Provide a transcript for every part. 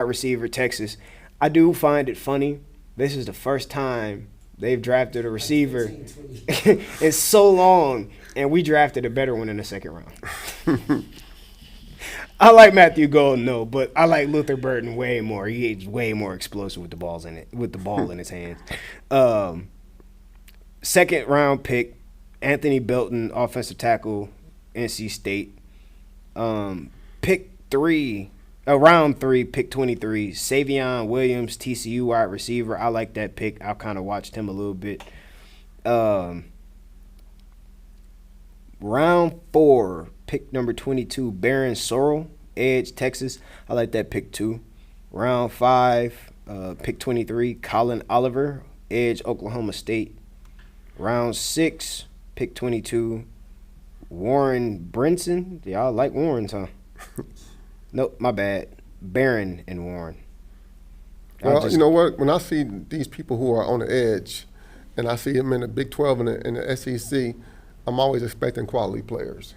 receiver, Texas. I do find it funny. This is the first time they've drafted a Like receiver 15, 20. in so long, and we drafted a better one in the second round. I like Matthew Golden, no, but I like Luther Burton way more. He's way more explosive with the ball in his hands. Um, Second round pick, Anthony Belton, offensive tackle, NC State. Pick three, round three, pick 23, Savion Williams, TCU wide receiver. I like that pick. I kind of watched him a little bit. Um, Round four, pick number 22, Baron Sorrell, edge, Texas. I like that pick too. Round five, pick 23, Colin Oliver, edge, Oklahoma State. Round six, pick 22, Warren Brinson. Y'all like Warren's, huh? Nope, my bad. Barron and Warren. Well, you know what? When I see these people who are on the edge, and I see them in the Big 12 and the SEC, I'm always expecting quality players.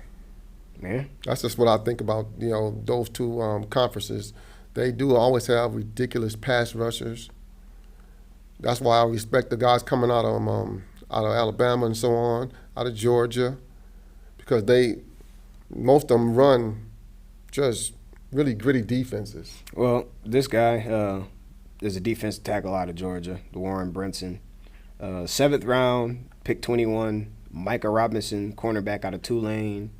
Yeah. That's just what I think about, those two conferences. They do always have ridiculous pass rushers. That's why I respect the guys coming out of Alabama and so on, out of Georgia, because most of them run just really gritty defenses. Well, this guy is a defensive tackle out of Georgia, the Warren Brinson. Seventh round, pick 21, Micah Robinson, cornerback out of Tulane.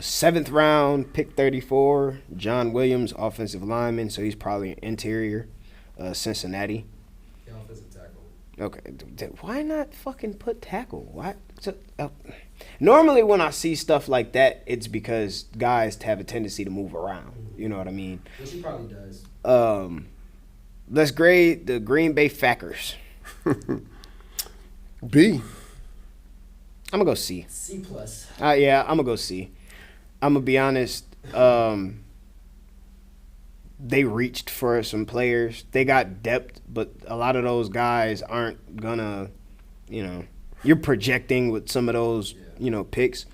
Seventh round, pick 34, John Williams, offensive lineman, so he's probably an interior, Cincinnati. Yeah, offensive tackle. Okay, why not fucking put tackle? Why? Normally when I see stuff like that, it's because guys have a tendency to move around. You know what I mean? Which he probably does. Let's grade the Green Bay Packers. B. I'm gonna go C. C plus. Yeah, I'm gonna go C. I'm gonna be honest. They reached for some players. They got depth, but a lot of those guys aren't gonna, you're projecting with some of those, picks.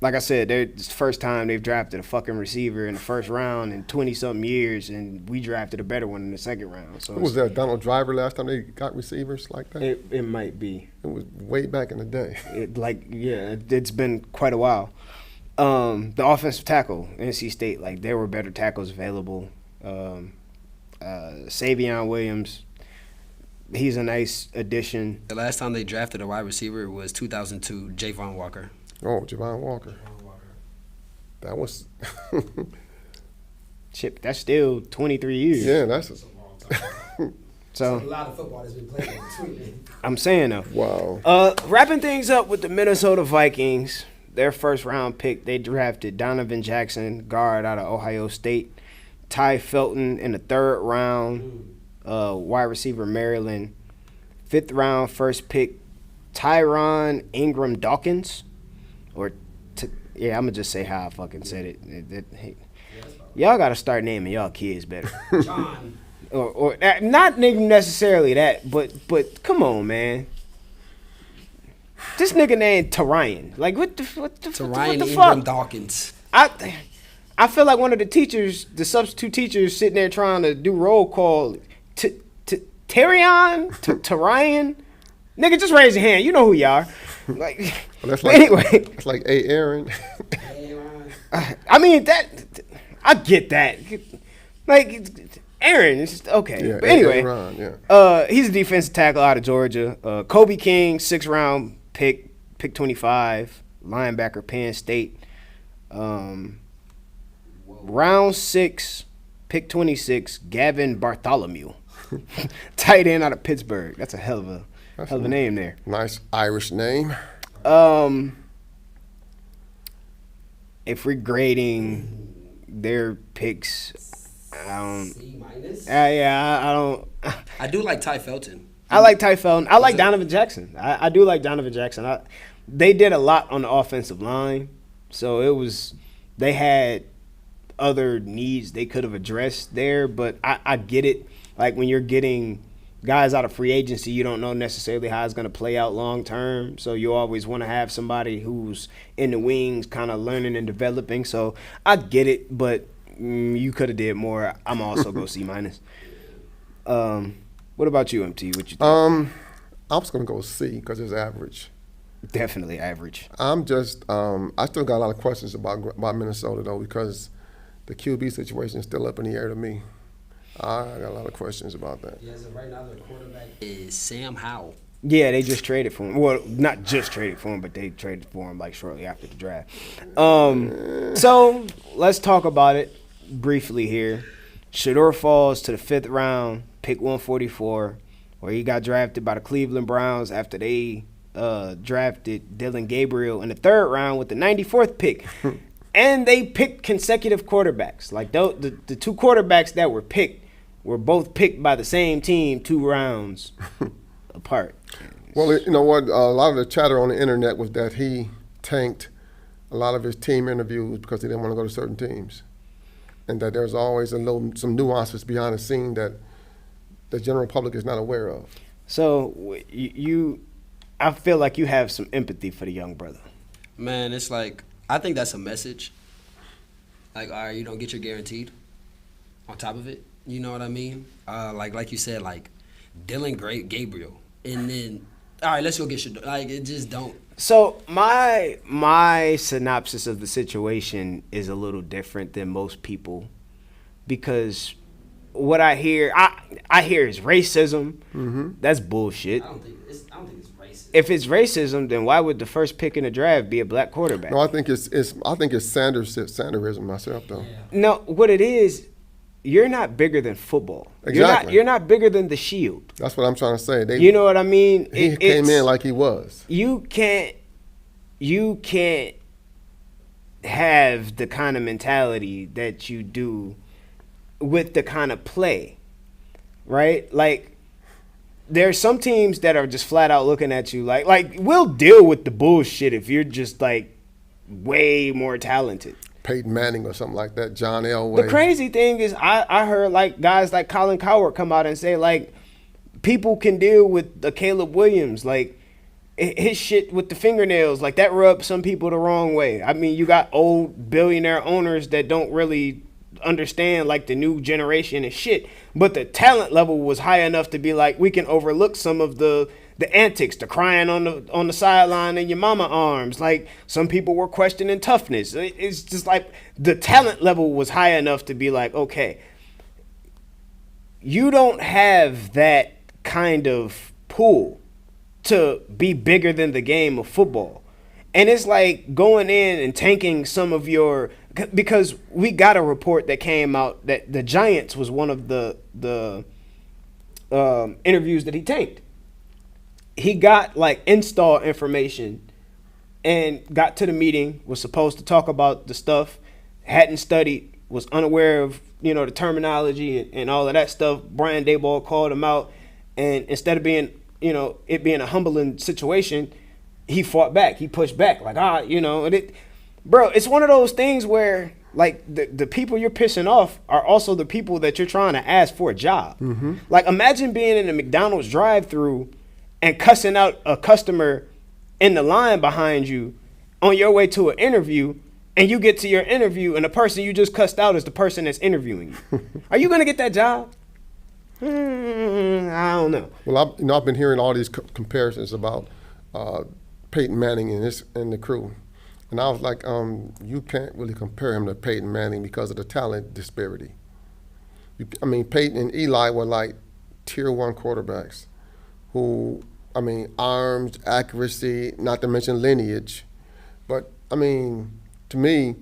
Like I said, it's the first time they've drafted a fucking receiver in the first round in 20-something years, and we drafted a better one in the second round. So Who was that? Donald Driver last time they got receivers like that? It might be. It was way back in the day. It's been quite a while. The offensive tackle, NC State, there were better tackles available. Savion Williams, he's a nice addition. The last time they drafted a wide receiver was 2002, Javon Walker. Oh, Javon Walker. That was Chip, that's still 23 years. yeah. That's That's a long time. So A lot of football has been played in between. I'm saying though. wow. Wrapping things up with the Minnesota Vikings, their first round pick, they drafted Donovan Jackson, guard out of Ohio State. Ty Felton in the third round, wide receiver Maryland. Fifth round, first pick, Tyron Ingram Dawkins. I'm going to just say how I fucking said it. Y'all got to start naming y'all kids better. John. or not necessarily that, but come on, man. This nigga named Tarian. What the To what Ryan the Ingram fuck? Dawkins. I feel like one of the teachers, the substitute teachers, sitting there trying to do roll call. Tarian, Tarian, nigga, just raise your hand. You know who you are. That's Anyway, that's like A. Aaron. Hey, Ryan. I mean I get that. Aaron, it's just, okay. Yeah, But anyway, Aaron, yeah. he's a defensive tackle out of Georgia. Kobe King, 6th round pick 25, linebacker, Penn State. Round 6, pick 26, Gavin Bartholomew, tight end out of Pittsburgh. That's a hell of a name there. Nice Irish name. If we're grading their picks, I don't. C minus. I don't. I do like Ty Felton. I like Ty Felton. I like Donovan Jackson. I do like Donovan Jackson. They did a lot on the offensive line, so they had other needs they could have addressed there. But I get it. Like when you're getting guys out of free agency, you don't know necessarily how it's going to play out long term. So you always want to have somebody who's in the wings, kind of learning and developing. So I get it, but You could have did more. I'm also go C minus. What about you, MT? What you think? I was gonna go C because it's average. Definitely average. I'm just, I still got a lot of questions about Minnesota though, because the QB situation is still up in the air to me. I got a lot of questions about that. Yeah, so right now their quarterback. Is Sam Howell. Yeah, they just traded for him. Well, not just traded for him, but they traded for him like shortly after the draft. So let's talk about it briefly here. Shedeur falls to the 5th round, pick 144, where he got drafted by the Cleveland Browns after they drafted Dylan Gabriel in the 3rd round with the 94th pick. And they picked consecutive quarterbacks. Like the two quarterbacks that were picked were both picked by the same team 2 rounds apart. Well, you know what? A lot of the chatter on the internet was that he tanked a lot of his team interviews because he didn't want to go to certain teams, and that there's always some nuances behind the scene that the general public is not aware of. So I feel like you have some empathy for the young brother. Man, it's like, I think that's a message. Like, all right, you don't get your guaranteed on top of it. You know what I mean? Like you said, like Dylan Gabriel. And then, all right, let's go get your, like, it just don't. So my synopsis of the situation is a little different than most people, because what I hear is racism. Mm-hmm. That's bullshit. I don't think it's racist. If it's racism, then why would the first pick in the draft be a black quarterback? No, I think it's Sanderism myself though. Yeah. No, what it is, you're not bigger than football. Exactly. You're not bigger than the Shield. That's what I'm trying to say. You know what I mean? He came in like he was. You can't have the kind of mentality that you do with the kind of play, right? Like, there's some teams that are just flat out looking at you like we'll deal with the bullshit if you're just like way more talented. Peyton Manning or something like that, John Elway. The crazy thing is I heard like guys like Colin Cowherd come out and say like people can deal with the Caleb Williams, like his shit with the fingernails, like that rubs some people the wrong way. I mean, you got old billionaire owners that don't really understand like the new generation and shit, but the talent level was high enough to be like we can overlook some of the antics, the crying on the sideline in your mama arms. Like some people were questioning toughness. It's just like the talent level was high enough to be like, okay, you don't have that kind of pull to be bigger than the game of football. And it's like going in and tanking some of your, because we got a report that came out that the Giants was one of the interviews that he tanked. He got like install information and got to the meeting, was supposed to talk about the stuff, hadn't studied, was unaware of, the terminology and all of that stuff. Brian Daboll called him out, and instead of being, it being a humbling situation, he fought back. He pushed back like, bro, it's one of those things where like the people you're pissing off are also the people that you're trying to ask for a job. Mm-hmm. Like imagine being in a McDonald's drive-thru and cussing out a customer in the line behind you on your way to an interview, and you get to your interview and the person you just cussed out is the person that's interviewing you. Are you going to get that job? I don't know. Well, I've been hearing all these comparisons about Peyton Manning and the crew. And I was like, you can't really compare him to Peyton Manning because of the talent disparity. Peyton and Eli were like tier 1 quarterbacks who, arms, accuracy, not to mention lineage. But, to me,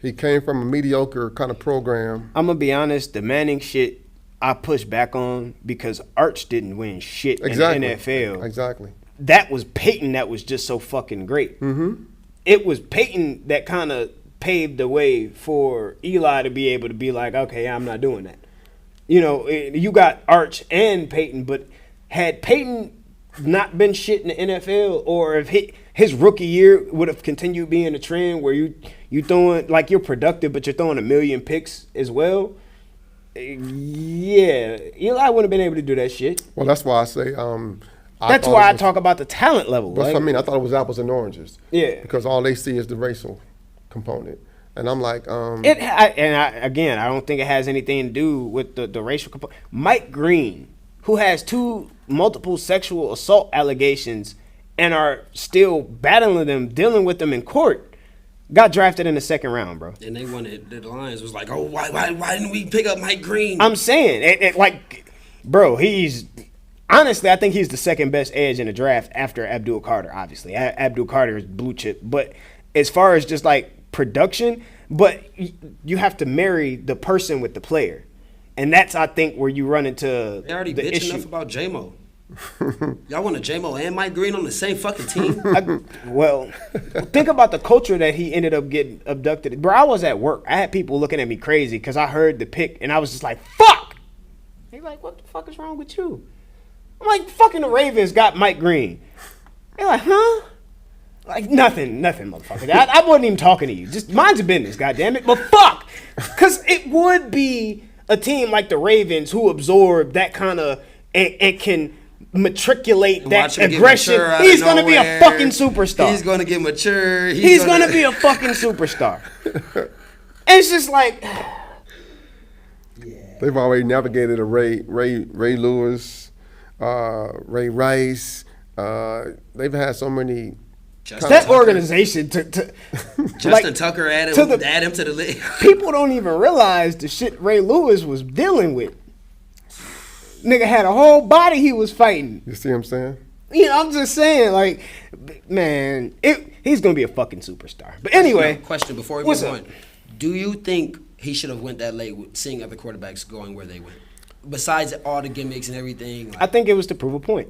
he came from a mediocre kind of program. I'm going to be honest, the Manning shit I push back on because Arch didn't win shit in the NFL. Exactly. That was Peyton that was just so fucking great. Mm-hmm. It was Peyton that kind of paved the way for Eli to be able to be like, okay, I'm not doing that. You got Arch and Peyton, but had Peyton not been shit in the NFL, or if his rookie year would have continued being a trend where you throwing, like you're productive, but you're throwing 1 million picks as well, yeah, Eli wouldn't have been able to do that shit. Well, that's why I say that's why I talk about the talent level. But I thought it was apples and oranges. Yeah. Because all they see is the racial component. And I'm like, I don't think it has anything to do with the racial component. Mike Green, who has 2 multiple sexual assault allegations and are still battling them, dealing with them in court, got drafted in the 2nd round, bro. And they wanted the Lions was like, oh, why didn't we pick up Mike Green? I'm saying, bro, he's honestly, I think he's the 2nd best edge in the draft after Abdul Carter. Obviously, Abdul Carter is blue chip, but as far as just like production, but you have to marry the person with the player, and that's I think where you run into They already the bitch issue. enough about J-Mo. Y'all want a J-Mo and Mike Green on the same fucking team? Well, think about the culture that he ended up getting abducted. Bro, I was at work. I had people looking at me crazy because I heard the pick, and I was just like, fuck! They like, what the fuck is wrong with you? I'm like, fucking the Ravens got Mike Green. They're like, huh? Like, nothing, motherfucker. I wasn't even talking to you. Just mind your business, goddammit. But fuck! Because it would be a team like the Ravens who absorb that kind of, and can matriculate that Watch him get aggression. mature out of He's going to be a nowhere. fucking superstar. He's going to get mature. He's going to be a fucking superstar. And it's just like, they've already navigated a Ray Lewis, Ray Rice. They've had so many. that organization Justin Tucker add him to the league. People don't even realize the shit Ray Lewis was dealing with. Nigga had a whole body he was fighting. You see what I'm saying? You know, I'm just saying, like, man, he's gonna be a fucking superstar. But anyway, Question before we what's move up? on. Do you think he should have went that late with seeing other quarterbacks going where they went? Besides all the gimmicks and everything, I think it was to prove a point.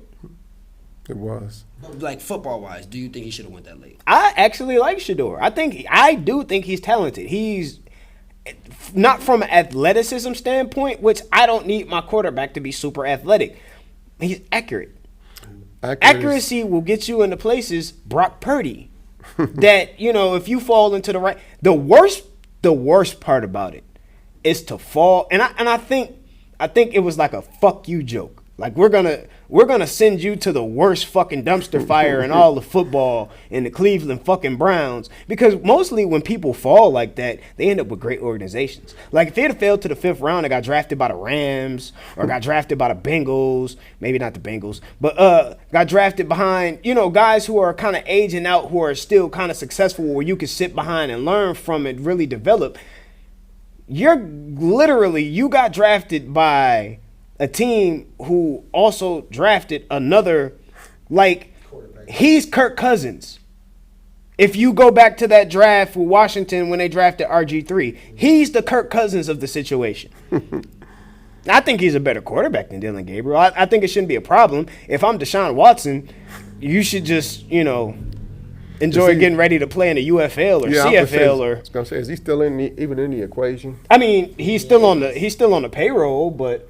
It was. like football wise, do you think he should have went that late? I actually like Shador. I do think he's talented. He's not from an athleticism standpoint, which I don't need my quarterback to be super athletic. He's accurate. Accuracy will get you into places, Brock Purdy, that, you know, if you fall into the right, the worst part about it is to fall. And I think it was like a fuck you joke. Like, we're gonna send you to the worst fucking dumpster fire in all the football in the Cleveland fucking Browns, because mostly when people fall like that, they end up with great organizations. Like, if they had failed to the 5th round and got drafted by the Rams or got drafted by the Bengals, maybe not the Bengals, but got drafted behind, you know, guys who are kind of aging out, who are still kind of successful, where you can sit behind and learn from it, really develop. You got drafted by a team who also drafted another, like, he's Kirk Cousins. If you go back to that draft with Washington when they drafted RG3, he's the Kirk Cousins of the situation. I think he's a better quarterback than Dylan Gabriel. I think it shouldn't be a problem. If I'm Deshaun Watson, you should just, you know, enjoy getting ready to play in the UFL or CFL or. I was gonna say, is he still even in the equation? I mean, he's still on the payroll, but.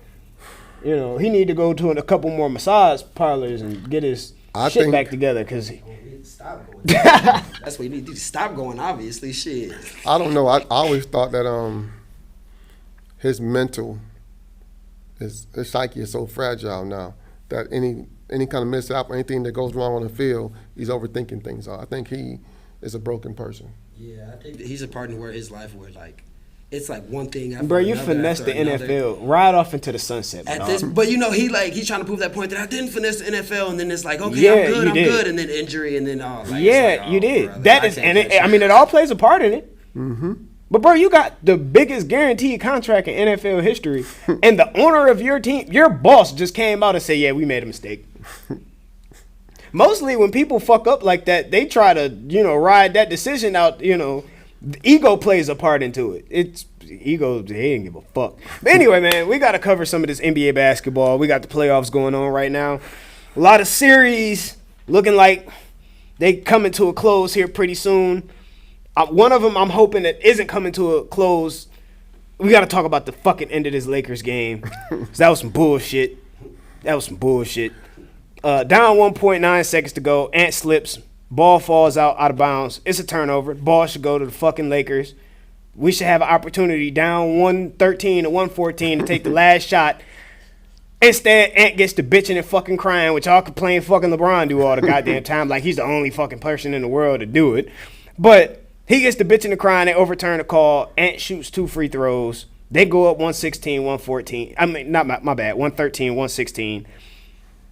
You know, he need to go to a couple more massage parlors and get his shit back together, because Stop going. That's what you need to stop going, obviously. Shit. I don't know. I always thought that his his psyche is so fragile now that any kind of mishap or anything that goes wrong on the field, he's overthinking things. I think he is a broken person. Yeah, I think that he's a part where his life where like it's like one thing after bro, you another finesse after the another. NFL right off into the sunset. At dog. this, but you know he's trying to prove that point that I didn't finesse the NFL, and then it's like okay, Yeah, I'm you did. good, and then injury, and then all. Like, Yeah, it's like, you oh, did. brother, That I is, can't and catch I mean, it all plays a part in it. Mm-hmm. But bro, you got the biggest guaranteed contract in NFL history, and the owner of your team, your boss, just came out and said, "Yeah, we made a mistake." Mostly when people fuck up like that, they try to, you know, ride that decision out. You know, the ego plays a part into it. It's ego. They didn't give a fuck. But anyway, man, we got to cover some of this NBA basketball. We got the playoffs going on right now. A lot of series looking like they coming to a close here pretty soon. One of them I'm hoping that isn't coming to a close. We got to talk about the fucking end of this Lakers game. 'Cause that was some bullshit. Down 1.9 seconds to go. Ant slips. Ball falls out of bounds. It's a turnover. Ball should go to the fucking Lakers. We should have an opportunity down 113 to 114 to take the last shot. Instead, Ant gets to bitching and fucking crying, which y'all complain fucking LeBron do all the goddamn time, like he's the only fucking person in the world to do it. But He gets the bitching and crying. They overturn the call. Ant shoots 2 free throws. They go up 116, 114. I mean, not my bad. 113, 116.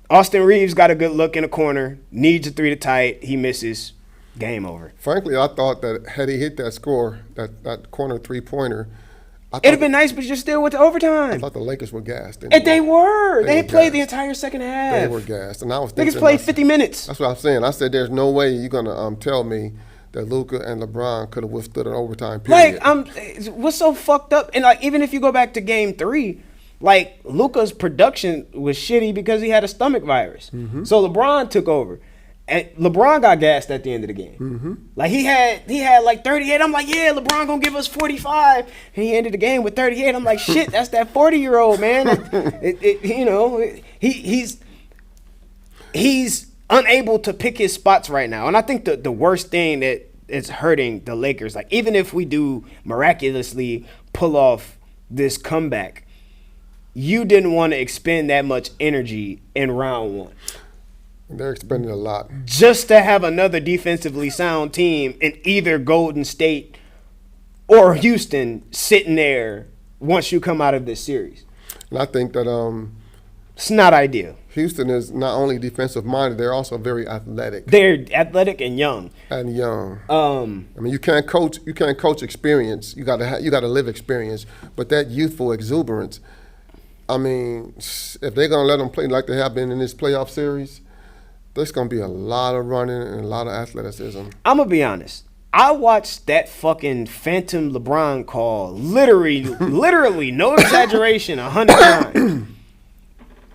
Austin Reeves got a good look in the corner. Needs a 3 to tie it. He misses. Game over. Frankly, I thought that had he hit that score, that corner 3-pointer, It'd have been nice, but you still went to I overtime. thought the Lakers were gassed. And they were. They were played the gassed. entire second half. They were gassed, and I was thinking Niggas played 50 minutes. That's what I'm saying. I said, "There's no way you're gonna tell me that Luka and LeBron could have withstood an overtime period." What's so fucked up? And like, even if you go back to Game 3, like Luka's production was shitty because he had a stomach virus. Mm-hmm. So LeBron took over, and LeBron got gassed at the end of the game. Mm-hmm. Like he had like 38. I'm like, yeah, LeBron gonna give us 45, and he ended the game with 38. I'm like, shit, that's that 40-year-old man. He's unable to pick his spots right now, and I think the worst thing that is hurting the Lakers, like even if we do miraculously pull off this comeback, you didn't want to expend that much energy in round 1 They're expending a lot. just to have another defensively sound team in either Golden State or Houston sitting there once you come out of this series. And I think that It's not ideal. Houston is not only defensive minded, they're also very athletic They're athletic and young. and young. Um, I mean, you can't coach experience. You got to live experience. But that youthful exuberance. I mean, if they're gonna let them play like they have been in this playoff series, there's gonna be a lot of running and a lot of athleticism. I'm gonna be honest. I watched that fucking phantom LeBron call literally, no exaggeration, 100 times.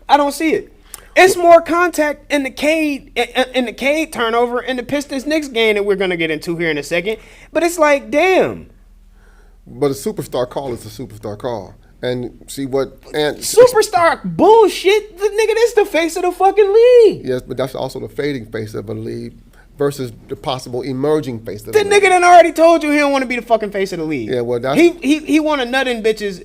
I don't see it. It's more contact in the Cade turnover in the Pistons Knicks game that we're gonna get into here in a second. But it's like, damn. But a superstar call is a superstar call. And see what Superstar bullshit. The nigga, that's the face of the fucking league. Yes, but that's also the fading face of a league versus the possible emerging face of the The league. nigga done already told you he don't want to be the fucking face of the league. Yeah, well, that's he want to nut in bitches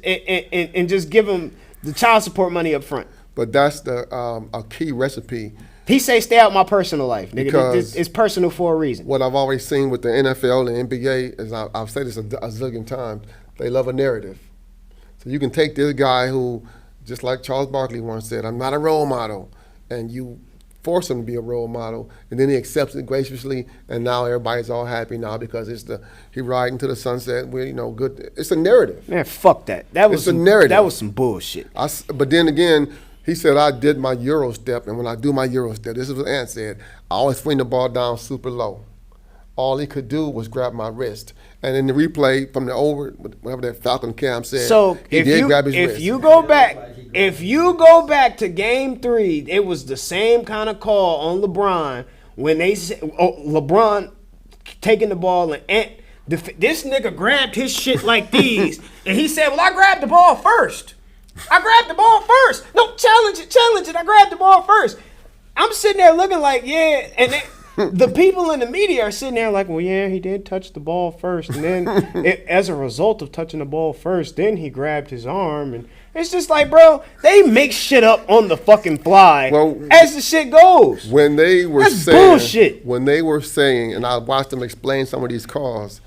and just give them the child support money up front. but that's the a key recipe. He say stay out my personal life, nigga. Because- It's personal for a reason. What I've always seen with the NFL and NBA is I've said this a zillion times. They love a narrative. So you can take this guy who, just like Charles Barkley once said, "I'm not a role model," and you force him to be a role model, and then he accepts it graciously, and now everybody's all happy now because he riding to the sunset. We're good. It's a narrative. Man, fuck that. That was It's a some, narrative. That was some bullshit. But then again, he said, I did my Euro step, and when I do my Euro step, this is what Ant said, I always swing the ball down super low. All he could do was grab my wrist. And in the replay from the whatever that Falcon Cam said, So he did grab his wrist. if you go back to Game 3, it was the same kind of call on LeBron when they said LeBron taking the ball and this nigga grabbed his shit like these, and he said, "Well, I grabbed the ball first. No, challenge it. I grabbed the ball first." I'm sitting there looking like, yeah, and the people in the media are sitting there like, well, yeah, he did touch the ball first, and then as a result of touching the ball first, then he grabbed his arm, and it's just like, bro, they make shit up on the fucking fly as the shit goes. When they were That's saying, bullshit. When they were saying, and I watched them explain some of these calls,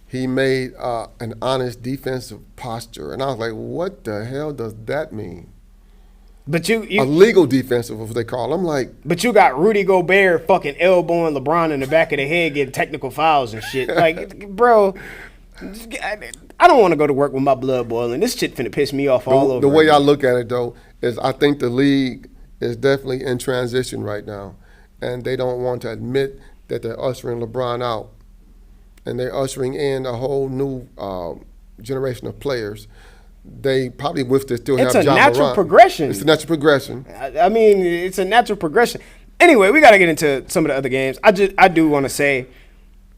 he made an honest defensive posture, and I was like, what the hell does that mean? But A legal defensive, what they call. I'm like, but you got Rudy Gobert fucking elbowing LeBron in the back of the head, getting technical fouls and shit. Like, bro, I don't want to go to work with my blood boiling. This shit finna piss me off all over. The way I look at it, though, is I think the league is definitely in transition right now, and they don't want to admit that they're ushering LeBron out, and they're ushering in a whole new generation of players. They probably wish they still have It's a Ja natural Morant. progression. It's a natural progression. I mean, it's a natural progression. Anyway, we got to get into some of the other games. I do want to say,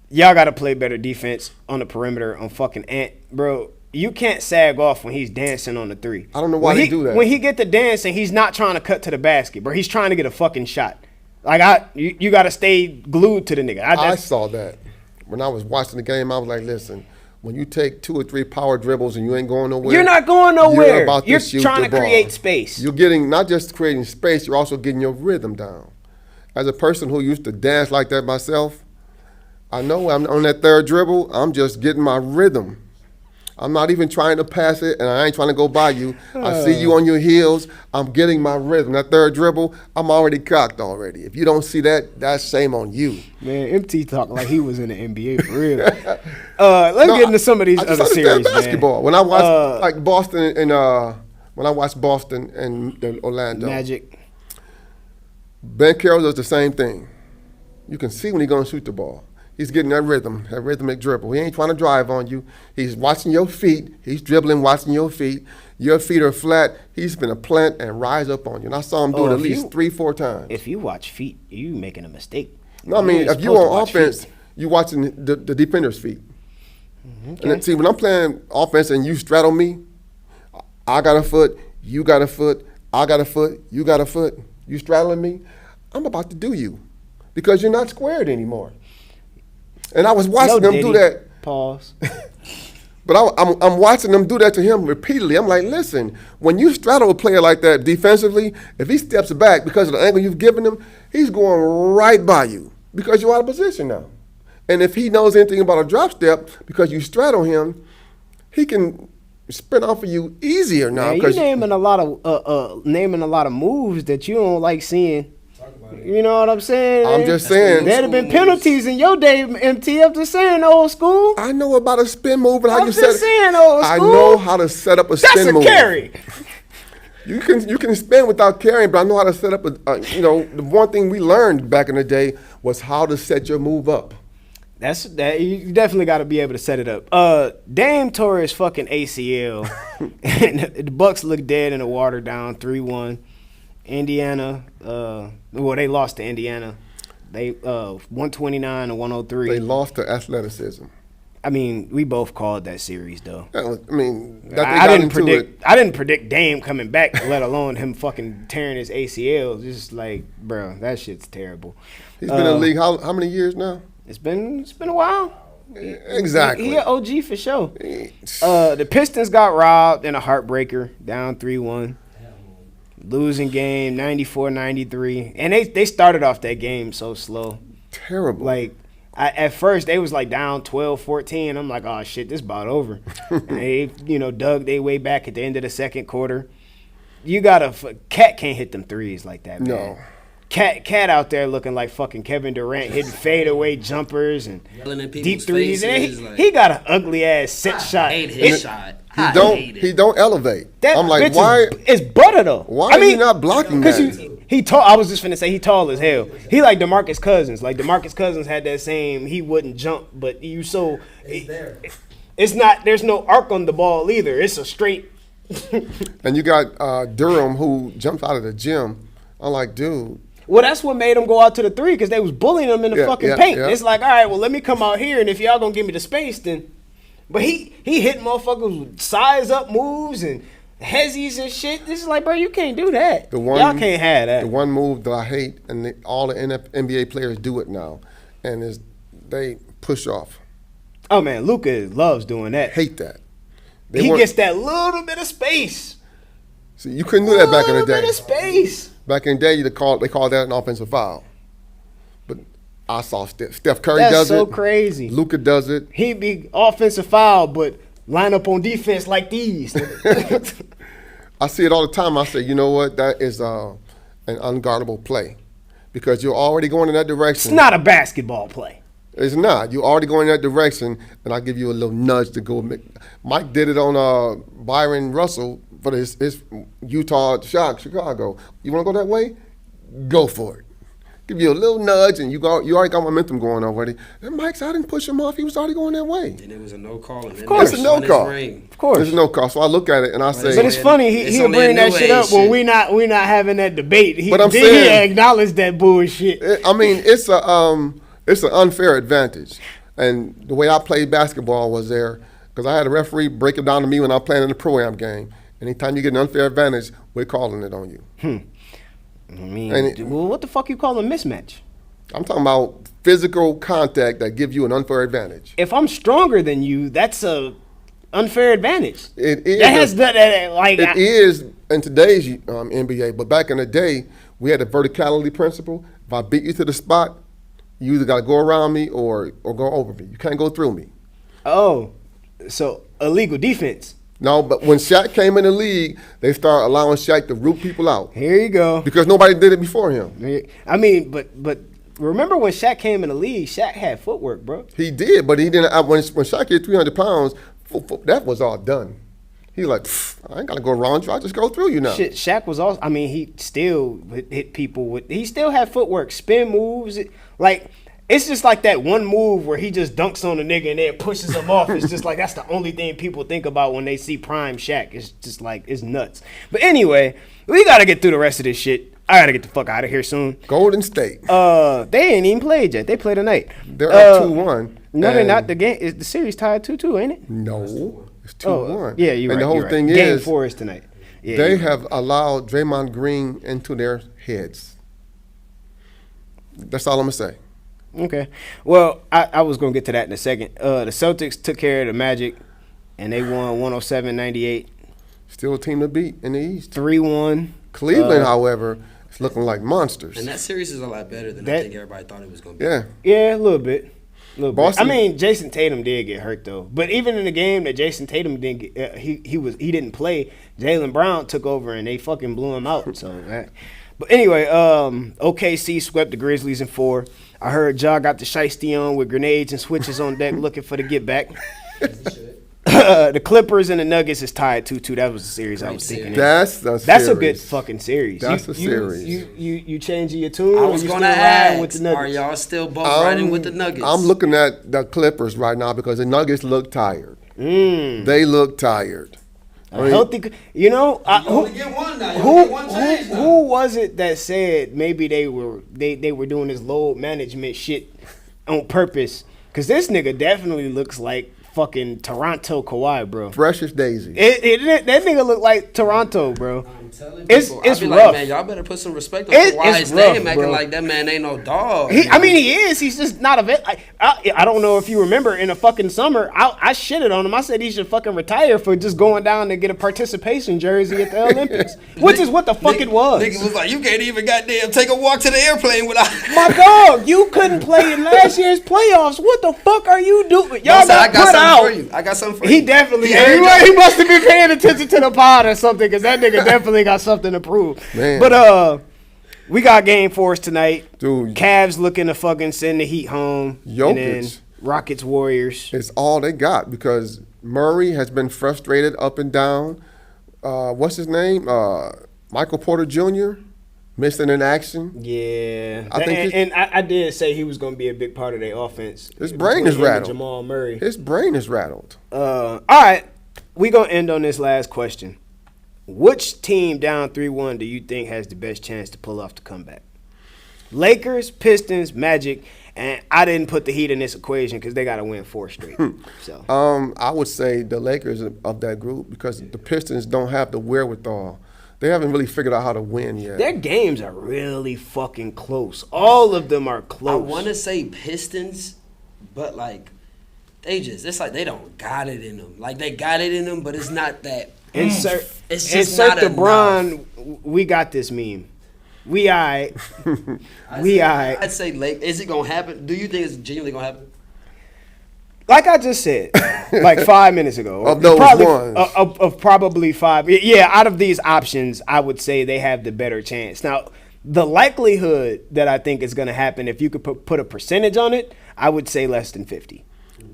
y'all got to play better defense on the perimeter on fucking Ant. Bro, you can't sag off when he's dancing on the three. I don't know why they do that. When he get to dancing, he's not trying to cut to the basket, bro. He's trying to get a fucking shot. Like, you got to stay glued to the nigga. I saw that. When I was watching the game, I was like, listen, when you take 2 or 3 power dribbles and you ain't going nowhere. You're not going nowhere. You're about to shoot trying the to ball. create space. You're getting, not just creating space, you're also getting your rhythm down. As a person who used to dance like that myself, I know I'm on that third dribble. I'm just getting my rhythm. I'm not even trying to pass it, and I ain't trying to go by you. I see you on your heels. I'm getting my rhythm. That third dribble, I'm already cocked already. If you don't see that, that's shame on you. Man, MT talked like he was in the NBA for real. Let's get into some of these I just other understand series, basketball. man. When I watch like Boston and when I watch Boston and Orlando, Magic. Ben Carroll does the same thing. You can see when he's going to shoot the ball. He's getting that rhythm, that rhythmic dribble. He ain't trying to drive on you. He's watching your feet. He's dribbling, watching your feet. Your feet are flat. He's going to plant and rise up on you. And I saw him do it at least 3-4 times. If you watch feet, you making a mistake. No, I mean, ain't if you supposed to on watch offense, feet. you watching the defender's feet. Okay. And then, see, when I'm playing offense and you straddle me, I got a foot, you got a foot, I got a foot, you got a foot, you straddling me, I'm about to do you because you're not squared anymore. And I was watching them do that. Pause. But I'm watching them do that to him repeatedly. I'm like, listen, when you straddle a player like that defensively, if he steps back because of the angle you've given him, he's going right by you because you're out of position now. And if he knows anything about a drop step because you straddle him, he can sprint off of you easier now. Man, you naming a lot of moves that you don't like seeing. You know what I'm saying? I'm just saying. There'd have been penalties in your day, MT. I'm just saying, old school. I know about a spin move and how I'm you just set. saying, old I school. know how to set up a That's spin a move. carry. You can spin without carrying, but I know how to set up the one thing we learned back in the day was how to set your move up. That you definitely got to be able to set it up. Dame tore his fucking ACL, and the Bucks look dead in the water, down 3-1. Indiana, they lost to Indiana. They 129 to 103. They lost to athleticism. I mean, we both called that series though. That was, I mean, that they I got didn't into predict. it. I didn't predict Dame coming back, let alone him fucking tearing his ACL. Just like, bro, that shit's terrible. He's been in the league how many years now? It's been a while. Exactly. He an OG for sure. The Pistons got robbed in a heartbreaker, down 3-1. Losing game 94-93. And they started off that game so slow. Terrible. Like, at first, they was like down 12-14. I'm like, oh, shit, this about over. And they, dug their way back at the end of the second quarter. Cat can't hit them threes like that, man. No. Cat out there looking like fucking Kevin Durant, hitting fadeaway jumpers and Yelling in deep people's threes. And faces, he got an ugly ass set shot. hate his shot. He don't elevate. That I'm like, bitch why? It's butter though. Why are you not blocking that? He tall. I was just finna say he tall as hell. He like DeMarcus Cousins. Like DeMarcus Cousins had that same. He wouldn't jump, but It's there. It's not. There's no arc on the ball either. It's a straight. And you got Durham who jumps out of the gym. I'm like, dude. Well, that's what made him go out to the three because they was bullying him in the fucking paint. Yeah. It's like, all right, well, let me come out here, and if y'all gonna give me the space, then. But he hit motherfuckers with size up moves and hezzies and shit. This is like, bro, you can't do that. Y'all can't have that. The one move that I hate, and all the NBA players do it now, and is they push off. Oh man, Luka loves doing that. Hate that. He gets that little bit of space. See, you couldn't do that back in the Little bit day. of space. Back in the day, they called that an offensive foul. But I saw Steph Curry That's does so it. crazy. Luka does it. He be offensive foul, but line up on defense like these. I see it all the time. I say, you know what? That is an unguardable play because you're already going in that direction. It's not a basketball play. It's not. You're already going in that direction, and I'll give you a little nudge to go. Mike did it on Byron Russell for his Utah Chicago. You want to go that way? Go for it. Give you a little nudge, and you already got momentum going already. And Mike's, I didn't push him off. He was already going that way. And it was a no call. Of course. It's a no call. Of course. It's a no call. So I look at it and I say, But it's funny, he'll on that bring that new shit age up when shit. we not having that debate. But I'm He saying- acknowledged that bullshit. I mean, it's an unfair advantage. And the way I played basketball was there because I had a referee break it down to me when I'm playing in the pro-am game. Anytime you get an unfair advantage, we're calling it on you. I mean, And well, what the fuck you call a mismatch? I'm talking about physical contact that gives you an unfair advantage. If I'm stronger than you, that's a unfair advantage. It is. That has that like It is in today's NBA, but back in the day, we had a verticality principle. If I beat you to the spot, You either got to go around me or go over me. You can't go through me. Oh, so illegal defense. No, but when Shaq came in the league, they started allowing Shaq to root people out Here you go. because nobody did it before him. I mean, but remember when Shaq came in the league? Shaq had footwork, bro. He did, but he didn't. When Shaq hit 300 pounds, that was all done. He like, I ain't got to go around you. I just go through you now. Shit, Shaq was also. I mean, he still hit people with. He still had footwork, spin moves. Like it's just like that one move where he just dunks on a nigga and then pushes him off. It's just like that's the only thing people think about when they see prime Shaq. It's just like it's nuts. But anyway, we gotta get through the rest of this shit. I gotta get the fuck out of here soon. Golden State. They ain't even played yet. They play tonight. They're up 2-1. No, they're and- not. The series tied 2-2, ain't it? No, it's 2-1. Oh, yeah, you're right. And the whole you're right. thing Game is, 4 is tonight. Yeah, they you're have allowed Draymond Green into their heads. That's all I'm gonna say. Okay. Well, I was going to get to that in a second. The Celtics took care of the Magic, and they won 107-98, Still a team to beat in the East. 3-1. Cleveland, however, is looking like monsters. And that series is a lot better than I That- think everybody thought it was going to be. Yeah, Yeah, a little bit. Boston- I mean, Jason Tatum did get hurt though. But even in the game that Jason Tatum didn't get, he didn't play. Jaylen Brown took over and they fucking blew him out. But anyway, OKC swept the Grizzlies in 4. I heard Ja got the shiesty on with grenades and switches on deck looking for the get back. The Clippers and the Nuggets is tied 2-2. That was the series I was thinking. that's That's a good fucking series. That's a series. You changing your tune? I or was you going to still riding ask, are Nuggets? y'all still both riding with the Nuggets? I'm looking at the Clippers right now because the Nuggets look tired. They look tired. I mean, Healthy, you know. You only get one now. You only get one change now. Who was it that said maybe they were doing this load management shit on purpose? Because this nigga definitely looks like fucking Toronto Kawhi, bro. fresh as daisy. That nigga look like Toronto, bro. I'm telling you. It's I be rough. like, man, y'all better put some respect on It's Kawhi's rough, name, acting bro. like that man ain't no dog. I mean, he is. He's just not a vet. I don't know if you remember in the fucking summer, I shitted on him. I said he should fucking retire for just going down to get a participation jersey at the Olympics, which is what the fuck it was. Niggas was like, you can't even goddamn take a walk to the airplane without. My dog, you couldn't play in last year's playoffs. What the fuck are you doing? Y'all I got got put something out. for you. I got something for He you. definitely. He He, heard y'all. he must have been paying attention to the pod or something, because that nigga definitely got something to prove. Man. But we got game 4s tonight. Dude. Cavs looking to fucking send the Heat home. And then Jokic. Rockets Warriors. It's all they got because Murray has been frustrated up and down. What's his name? Michael Porter Jr. missing in action. Yeah, I think and I did say he was going to be a big part of their offense. His brain Between is him and rattled. Jamal Murray. His brain is rattled. All right, we gonna end on this last question. Which team down 3-1 do you think has the best chance to pull off the comeback? Lakers, Pistons, Magic, and I didn't put the Heat in this equation because they got to win 4 straight. So I would say the Lakers of that group because the Pistons don't have the wherewithal. They haven't really figured out how to win yet. their games are really fucking close. All of them are I close. want to say Pistons, but like it's like they don't got it in them. Like they got it in them, but it's not that. Insert It's just insert not the enough. Bron. We got this meme. We alright. We alright. I'd say Lake. Is it gonna happen? Do you think it's genuinely gonna happen? Like I just said, like 5 minutes ago. Of those probably, ones. Of probably 5. Yeah, out of these options, I would say they have the better chance. Now, the likelihood that I think is going to happen, if you could put a percentage on it, I would say less than 50.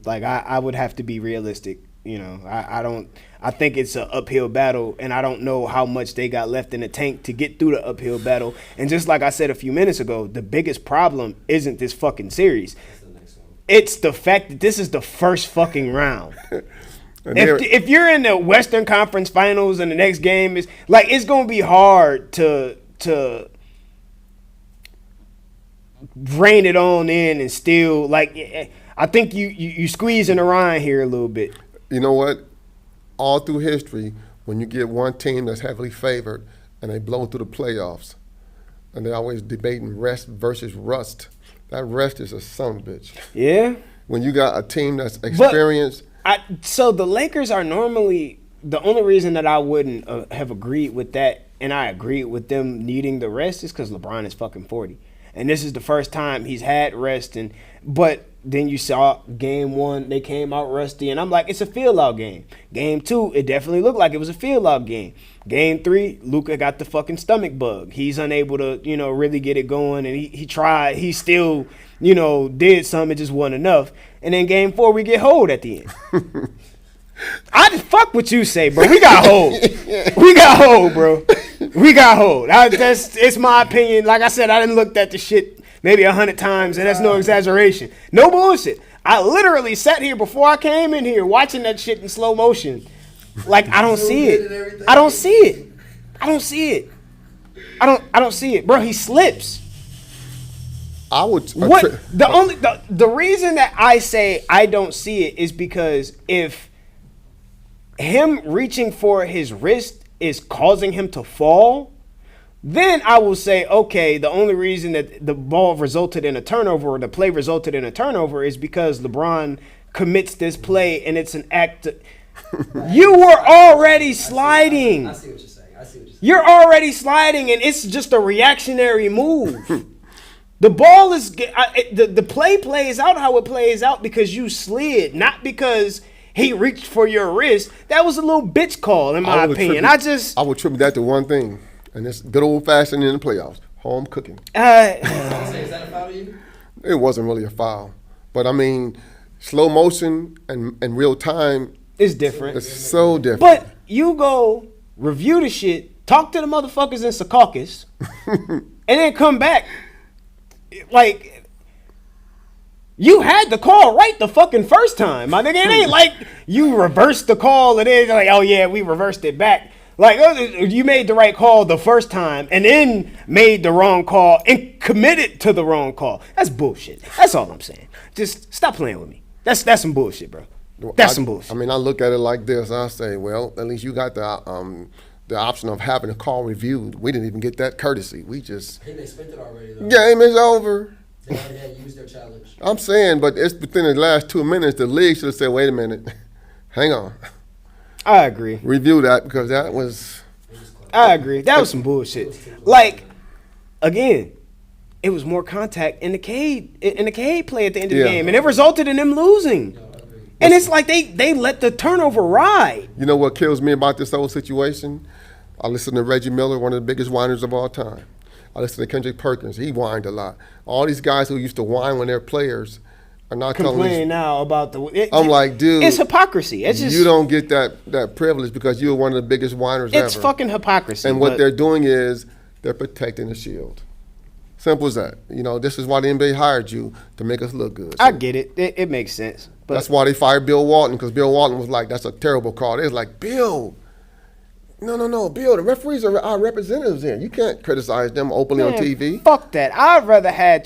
Like, I would have to be realistic. You know, I think it's an uphill battle, and I don't know how much they got left in the tank to get through the uphill battle. And just like I said a few minutes ago, the biggest problem isn't this fucking series. It's the fact that this is the first fucking round. And they're- If you're in the Western Conference Finals and the next game is like, it's gonna be hard to rein it on in and still like. I think you squeezing around here a little bit. you know what? All through history, when you get one team that's heavily favored and they blow through the playoffs, and they're always debating rest versus rust. That rest is a son of a bitch. Yeah. When you got a team that's experienced, So the Lakers are normally the only reason that I wouldn't have agreed with that, and I agreed with them needing the rest is because LeBron is fucking 40. and this is the first time he's had rest. But then you saw game 1, they came out rusty, and I'm like, it's a feel-out game. Game 2, it definitely looked like it was a feel-out game. Game 3, Luka got the fucking stomach bug. He's unable to, really get it going, and he tried. He still, did something. It just wasn't enough. And then game 4, we get hold at the end. I just fuck what you say, bro. We got hold. We got hold, bro. We got hold. It's my opinion. Like I said, I didn't look at the shit maybe 100 times, and that's no exaggeration. No bullshit. I literally sat here before I came in here watching that shit in slow motion. Like, I don't see it. I don't see it. I don't see it. I don't see it. Bro, he slips. I would. What the reason that I say I don't see it is because if him reaching for his wrist is causing him to fall, then I will say, okay, the only reason that the ball resulted in a turnover or the play resulted in a turnover is because LeBron commits this play and it's an act. You were already sliding. I see what you're saying. You're already sliding, and it's just a reactionary move. The ball is the play plays out how it plays out because you slid, not because he reached for your wrist. That was a little bitch call, in my opinion. I would attribute that to one thing, and it's good old fashioned in the playoffs: home cooking. Is that a foul to you? It wasn't really a foul, but I mean, slow motion and real time. It's different. It's so different. But you go review the shit, talk to the motherfuckers in Secaucus, and then come back. Like, you had the call right the fucking first time. My nigga, it ain't like you reversed the call and then like, oh yeah, we reversed it back. Like, you made the right call the first time and then made the wrong call and committed to the wrong call. That's bullshit. That's all I'm saying. Just stop playing with me. That's some bullshit, bro. That's some bullshit. I mean, I look at it like this. I say, well, at least you got the option of having a call reviewed. We didn't even get that courtesy. We just. I think they spent it already, though. Game is over. They already had used their challenge. I'm saying, but it's within the last 2 minutes, the league should have said, wait a minute. Hang on. I agree. Review that because that was. I agree. That was some bullshit. Like, again, it was more contact in the Cade play at the end of the game, and it resulted in them losing. And it's like they let the turnover ride. You know what kills me about this whole situation? I listen to Reggie Miller, one of the biggest whiners of all time. I listen to Kendrick Perkins. He whined a lot. All these guys who used to whine when they're players are not complaining now about I'm like, dude, it's hypocrisy. It's just you don't get that privilege because you're one of the biggest whiners ever. It's fucking hypocrisy. And what they're doing is they're protecting the shield. Simple as that. You know, this is why the NBA hired you, to make us look good. So I get it. It makes sense. But that's why they fired Bill Walton, because Bill Walton was like, that's a terrible call. They was like, Bill, no, Bill, the referees are our representatives here. You can't criticize them openly on TV. Fuck that. I'd rather had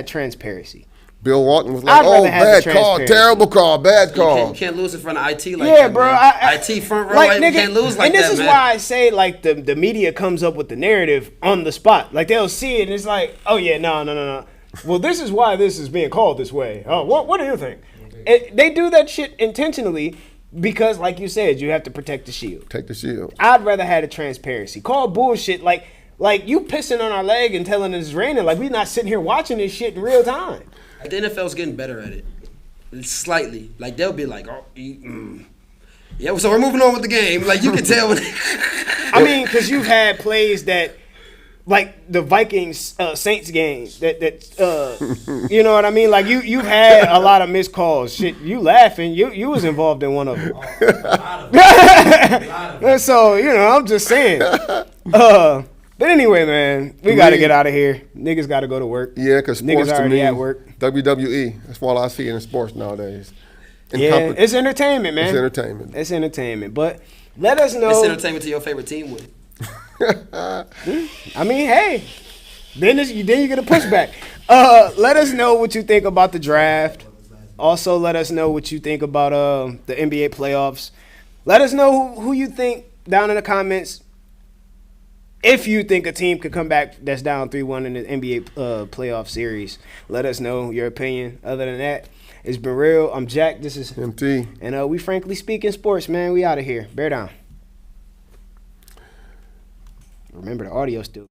transparency. Bill Walton was like, oh, bad call, terrible call, bad call. You can't lose in front of IT like yeah, that, bro. IT front row, like, nigga, you can't lose like that, and this is why I say, like, the media comes up with the narrative on the spot. Like, they'll see it, and it's like, oh, yeah, no. Well, this is why this is being called this way. Oh, what do you think? They do that shit intentionally because, like you said, you have to protect the shield. Take the shield. I'd rather have the transparency. Call bullshit like you pissing on our leg and telling us it's raining. Like, we not sitting here watching this shit in real time. The NFL's getting better at it, slightly. Like, they'll be like, oh, yeah, so we're moving on with the game. Like, you can tell. I mean, because you've had plays that, like the Vikings Saints game, that you know what I mean? Like, you've had a lot of missed calls. Shit, you laughing. You was involved in one of them. A lot of them. So, I'm just saying. But anyway, man, we got to get out of here. Niggas got to go to work. Yeah, because sports niggas to already me, at work. WWE. That's all I see in sports nowadays. It's entertainment, man. It's entertainment. It's entertainment. But let us know. It's entertainment to your favorite team win. I mean, hey, then you get a pushback. Let us know what you think about the draft. Also, let us know what you think about the NBA playoffs. Let us know who you think down in the comments. If you think a team could come back that's down 3-1 in the NBA playoff series, let us know your opinion. Other than that, it's been real. I'm Jack. This is MT. And we frankly speaking sports, man. We out of here. Bear down. Remember, the audio still.